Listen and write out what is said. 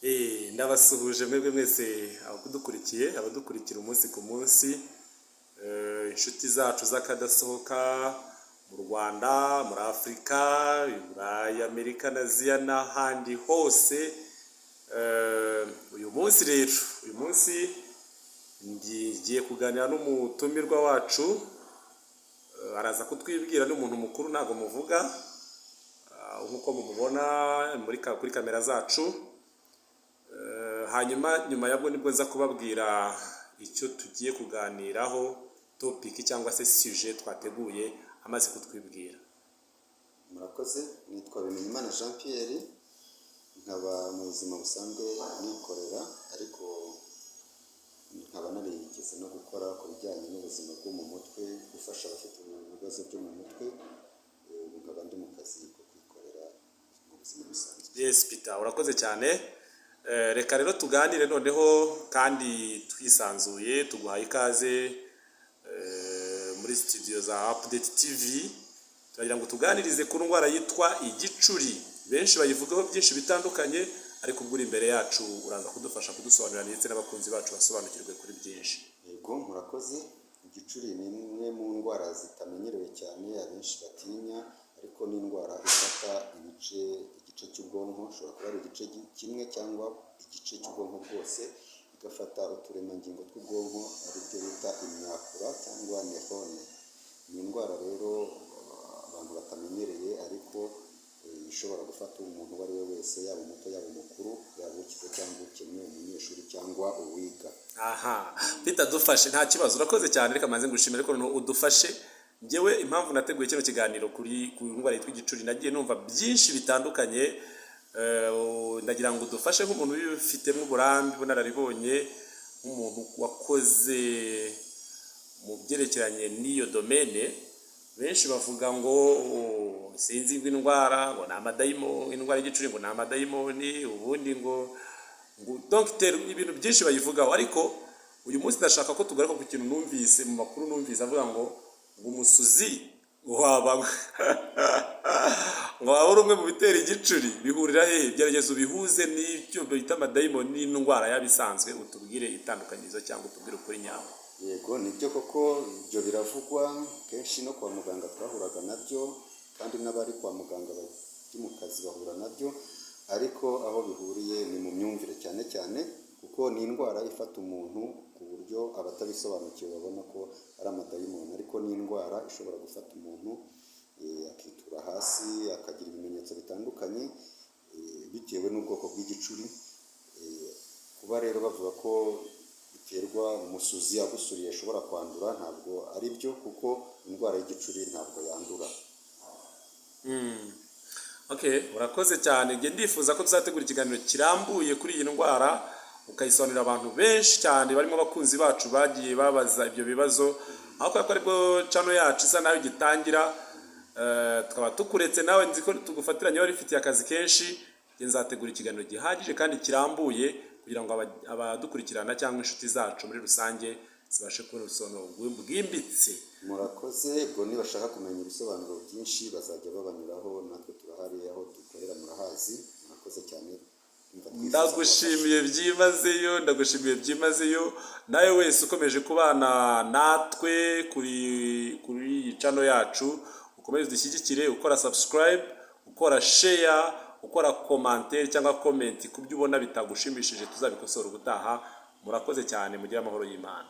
Ndabasuhuje mwebwe mwese abadukurikira umunsi ku munsi, inshuti zacu z'akadasohoka mu Rwanda, muri Afurika, Burayi, Amerika na Aziya n'ahandi hose. Uyu munsi ngiye kuganira n'umutumirwa wacu, araza kutwibwira n'umuntu mukuru, ntago muvuga nk'uko mumubona kuri kamera zacu. Hanyuma nyuma yabwo nibwo nza kubabwira icyo tugiye kuganiraho, topic cyangwa se sujet twateguye amaze kutwibwira. Murakoze, nitwa Bimenyimana Jean Pierre, nkaba mu buzima busanzwe nikorera, ariko nkaba narigeze no gukora ku bijyanye n'ubuzima bwo mu mutwe, gufasha abafite ibibazo byo mu mutwe. Nkaba ndi mu kazi ko kwikorera mu buzima busanzwe. Yes Peter, urakoze cyane. Reka rero tuganire noneho kandi twisanzuye, tuguhaye ikaze muri studio za Update TV. Turagira ngo tuganirize ku ndwara yitwa igicuri. Benshi bayivugaho byinshi bitandukanye, ariko ubwo uri imbere yacu uraza kudufasha kudusobanurira ndetse n'abakunzi bacu basobanukirwe kuri byinshi. Yego, murakoze. Igicuri ni imwe mu ndwara zitamenyerewe cyane, abenshi batinya, ariko ni indwara ifata igice cy'ubwonko. Ushobora kuba ari igice kimwe cyangwa igice cy'ubwonko bwose, igafata uturemangingo tw'ubwonko, aribyo bita imyakura cyangwa nefone. Ni indwara rero abantu batamenyereye, ariko ishobora gufata umuntu uwo ari we wese, yaba umuto yaba umukuru, yaba ukize cyangwa ukennye, umunyeshuri cyangwa uwiga. Peter, dufashe, nta kibazo, urakoze cyane. Reka manze ngushimire ko udufashe. Njyewe impamvu nateguye kino kiganiro ku ndwara yitwa igicuri, nagiye numva byinshi bitandukanye. Ndagira ngo udufashe nk'umuntu ubifitemo uburambe, bunararibonye, nk'umuntu wakoze mu byerekeranye n'iyo domene. Benshi bavuga ngo sinzi indwara, ngo ni amadayimoni, indwara y'igicuri ngo ni amadayimoni, ubundi ngo docteur, ibintu byinshi bayivugaho. Ariko uyu munsi ndashaka ko tugaruka ku kintu numvise mu makuru, numvise avuga ngo umusuzi waba uri umwe mu bitera igicuri. Bihurira hehe? Gerageza ubihuze n'ibyo bita amadayimoni n'indwara yabisanzwe, utubwire itandukanyirizo cyangwa utubwire ukuri nyawo. Yego, nibyo koko, ibyo biravugwa kenshi, no kwa muganga twahuraga nabyo, kandi n'abari kwa muganga bari mu kazi bahura nabyo. Ariko aho bihuriye ni mu myumvire cyane cyane, kuko ni indwara ifata umuntu ku buryo abatabisobanukiwe babona ko ari amadayimoni, ariko ni indwara ishobora gufata umuntu akitura hasi, akagira ibimenyetso bitandukanye bitewe n'ubwoko bw'igicuri. Kuba rero bavuga ko biterwa umusuzi agusuriye ashobora kwandura, ntabwo ari byo, kuko indwara y'igicuri ntabwo yandura. Okay, urakoze cyane. Nge ndifuza ko tuzategura ikiganiro kirambuye kuri iyi ndwara, ukayisobanurira abantu benshi cyane barimo abakunzi bacu bagiye babaza ibyo bibazo. Aho ko aribwo channel yacu isa nayo gitangira, tukaba tukuretse nawe, nzi ko tugufatiranye wari ufitiye akazi kenshi. Nzategura ikiganiro gihagije kandi kirambuye kugira ngo abadukurikirana cyangwa inshuti zacu muri rusange zibashe kubona ubusobanuro bwimbitse. Murakoze. Ubwo nibashaka kumenya ibisobanuro byinshi bazajya babanyuraho, natwe turahari, aho dukorera murahazi. Murakoze cyane. Ndagushimiye byimazeyo. Nawe wese ukomeje kubana natwe kuri iyi channel yacu, ukomeze dushyigikire, ukora subscribe, ukora share, ukora commentaire cyangwa comment ku byo ubona bitagushimishije, tuzabikosora ubutaha. Murakoze cyane, mugire amahoro y'Imana.